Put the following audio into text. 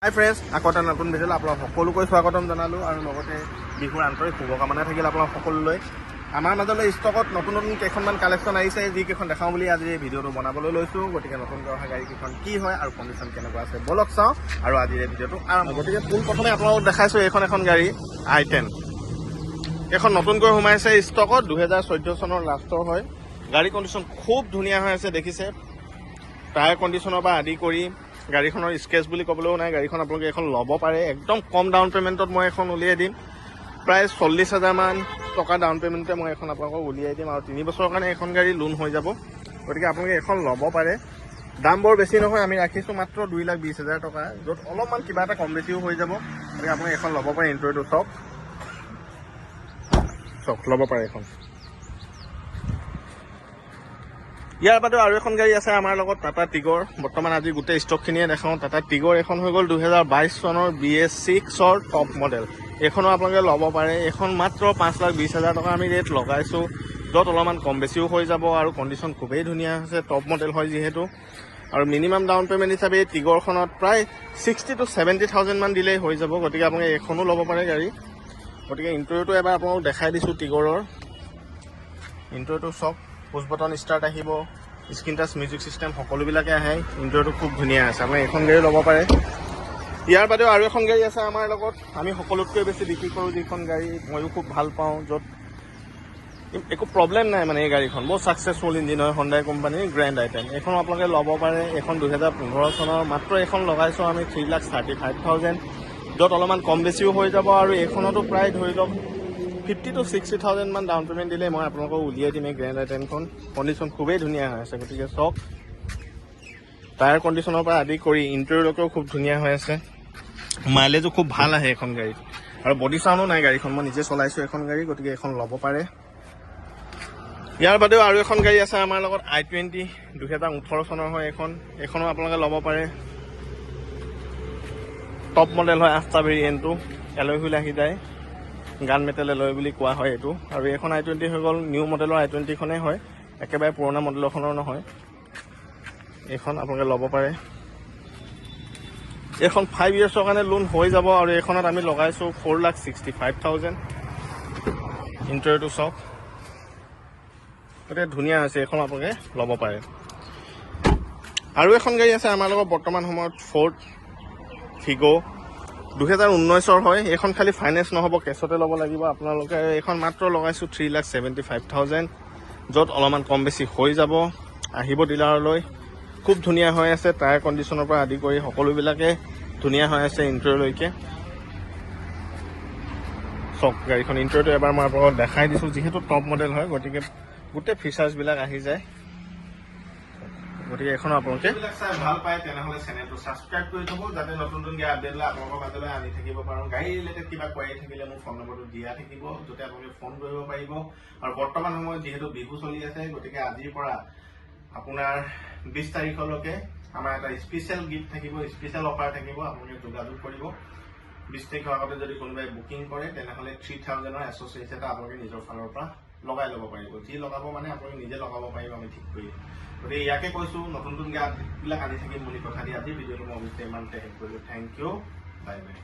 হাই friends, আকৌ এটা নতুন ভিডিঅ'লৈ আপোনাক সকলোকৈ স্বাগতম জনালোঁ আৰু লগতে বিহুৰ আন্তৰিক শুভকামনা থাকিল আপোনাক সকলোলৈ। আমাৰ মাজলৈ ষ্টকত নতুন কেইখনমান কালেকশ্যন আহিছে, যিকেইখন দেখাওঁ বুলি আজি এই ভিডিঅ'টো বনাবলৈ লৈছোঁ। গতিকে নতুনকৈ অহা গাড়ীকেইখন কি হয় আৰু কণ্ডিশ্যন কেনেকুৱা আছে বলক চাওঁ আৰু আজিৰ এই ভিডিঅ'টো আৰম্ভ। গতিকে পোনপ্ৰথমে আপোনালোকক দেখাইছোঁ এখন গাড়ী i10। এইখন নতুনকৈ সোমাইছে ষ্টকত, 2014 চনৰ লাষ্টৰ হয়। গাড়ী কণ্ডিশ্যন খুব ধুনীয়া হৈ আছে, দেখিছে। টায়াৰ কণ্ডিশ্যনৰ পৰা আদি কৰি গাড়ীখনৰ স্কেচ বুলি ক'বলৈও নাই। গাড়ীখন আপোনালোকে এখন ল'ব পাৰে, একদম কম ডাউন পে'মেণ্টত মই এখন উলিয়াই দিম। প্ৰায় 40,000 মান টকা ডাউন পে'মেণ্টতে মই এখন আপোনালোকক উলিয়াই দিম আৰু 3 বছৰৰ কাৰণে এখন গাড়ী লোন হৈ যাব। গতিকে আপোনালোকে এখন ল'ব পাৰে। দাম বৰ বেছি নহয়, আমি ৰাখিছোঁ মাত্ৰ 2,20,000 টকা, য'ত অলপমান কিবা এটা কম বেছিও হৈ যাব। গতিকে আপোনালোকে এখন ল'ব পাৰে। ইণ্টেৰিয়ৰটো চাওক ল'ব পাৰে এখন। ইয়াৰ বাদেও আৰু এখন গাড়ী আছে আমাৰ লগত, টাটা টিগৰ। বৰ্তমান আজি গোটেই ষ্টকখিনিয়ে দেখাওঁ। টাটা টিগৰ এখন হৈ গ'ল 2022 চনৰ BS6ৰ টপ মডেল। এইখনো আপোনালোকে ল'ব পাৰে। এইখন মাত্ৰ 5,20,000 টকা আমি ৰেট লগাইছোঁ, য'ত অলপমান কম বেছিও হৈ যাব আৰু কণ্ডিশ্যন খুবেই ধুনীয়া হৈছে, টপ মডেল হয় যিহেতু। আৰু মিনিমাম ডাউন পে'মেণ্ট হিচাপে এই টিগৰখনত প্ৰায় 60,000 to 70,000 মান দিলেই হৈ যাব। গতিকে আপোনালোকে এইখনো ল'ব পাৰে গাড়ী। গতিকে ইণ্টেৰিয়ৰটো এবাৰ আপোনালোকক দেখাই দিছোঁ টিগৰৰ। ইণ্টেৰিয়ৰটো চাওক, পুছ বটন ষ্টাৰ্ট আহিব, স্ক্ৰীন টাচ মিউজিক ছিষ্টেম সকলোবিলাকে আহে। ইণ্টেৰিয়ৰটো খুব ধুনীয়া আছে, আপুনি এখন গাড়ী ল'ব পাৰে। ইয়াৰ বাদেও আৰু এখন গাড়ী আছে আমাৰ লগত, আমি সকলোতকৈ বেছি বিক্ৰী কৰোঁ যিখন গাড়ী, ময়ো খুব ভাল পাওঁ, য'ত একো প্ৰব্লেম নাই। মানে এই গাড়ীখন বহুত ছাকচেছফুল ইঞ্জিন হয়, হণ্ডাই কোম্পানীৰ গ্ৰেণ্ড i10। এইখন আপোনালোকে ল'ব পাৰে। এইখন 2015 চনৰ, মাত্ৰ এইখন লগাইছোঁ আমি 3,35,000, য'ত অলপমান কম বেছিও হৈ যাব। আৰু এইখনতো প্ৰায় ধৰি লওক 50,000 to 60,000 মান ডাউন পে'মেণ্ট দিলে মই আপোনালোকক উলিয়াই দিম এই গ্ৰেণ্ড i10খন। কণ্ডিশ্যন খুবেই ধুনীয়া হৈ আছে। গতিকে চাওক, টায়াৰ কণ্ডিশ্যনৰ পৰা আদি কৰি ইণ্টেৰিয়ৰলৈকেও খুব ধুনীয়া হৈ আছে। মাইলেজো খুব ভাল আহে এইখন গাড়ীত, আৰু বডি চাউণ্ডো নাই গাড়ীখন। মই নিজে চলাইছোঁ এখন গাড়ী, গতিকে এইখন ল'ব পাৰে। ইয়াৰ বাদেও আৰু এখন গাড়ী আছে আমাৰ লগত, i20, 2018 চনৰ হয় এইখনো আপোনালোকে ল'ব পাৰে। টপ মডেল হয়, 8টা ভেৰিয়েণ্টটো এলয় হুইল আহি যায়, গান মেটেল এলয় বুলি কোৱা হয় এইটো। আৰু এইখন i20 হৈ গ'ল নিউ মডেলৰ i20খনেই হয়, একেবাৰে পুৰণা মডেলখনৰ নহয়। এইখন আপোনালোকে ল'ব পাৰে। এইখন 5 yearsৰ কাৰণে লোন হৈ যাব আৰু এইখনত আমি লগাইছোঁ 4,65,000। ইণ্টেৰিয়ৰটো চাওক, গতিকে ধুনীয়া হৈছে, এইখন আপোনালোকে ল'ব পাৰে। আৰু এখন গাড়ী আছে আমাৰ লগত বৰ্তমান সময়ত, ফ'ৰ্ড ফিগ', 2019ৰ হয়। এইখন খালি ফাইনেন্স নহ'ব, কেছতে ল'ব লাগিব আপোনালোকে। এইখন মাত্ৰ লগাইছোঁ 3,75,000, য'ত অলপমান কম বেছি হৈ যাব। আহিব ডিলাৰলৈ, খুব ধুনীয়া হৈ আছে। টায়াৰ কণ্ডিশ্যনৰ পৰা আদি কৰি সকলোবিলাকে ধুনীয়া হৈ আছে ইণ্টেৰিয়ৰলৈকে। চাওক গাড়ীখন ইণ্টেৰিয়ৰটো এবাৰ মই আপোনালোকক দেখাই দিছোঁ, যিহেতু টপ মডেল হয়, গতিকে গোটেই ফিচাৰ্ছবিলাক আহি যায়। গতিকে এইখনো আপোনালোকে চাই ভাল পায় তেনেহ'লে চেনেলটো ছাবস্ক্ৰাইব কৰি থ'ব, যাতে নতুন আপডেট লৈ আপোনালোকৰ মাজলৈ আনি থাকিব পাৰোঁ। গাড়ী ৰিলেটেড কিবা কোৱাৰি থাকিলে মোৰ ফোন নম্বৰটো দিয়া থাকিব, য'তে আপোনালোকে ফোন কৰিব পাৰিব। আৰু বৰ্তমান সময়ত যিহেতু বিহু চলি আছে, গতিকে আজিৰ পৰা আপোনাৰ 20 তাৰিখলৈকে আমাৰ এটা স্পেচিয়েল গিফ্ট থাকিব, স্পেচিয়েল অফাৰ থাকিব। আপোনালোকে যোগাযোগ কৰিব। 20 তাৰিখৰ আগতে যদি কোনোবাই বুকিং কৰে, তেনেহ'লে 3,000ৰ এছ'চিয়েটছ এটা আপোনালোকে নিজৰ ফালৰ পৰা লগাই ল'ব পাৰিব। যি লগাব মানে আপোনালোকে নিজে লগাব পাৰিব, আমি ঠিক কৰি। গতিকে ইয়াকে কৈছোঁ, নতুন আপডেটবিলাক আনি থাকিম বুলি কথা দি আজি ভিডিঅ'টো মই অৱশ্যে ইমানতে শেষ কৰিলোঁ। Thank you, bye by.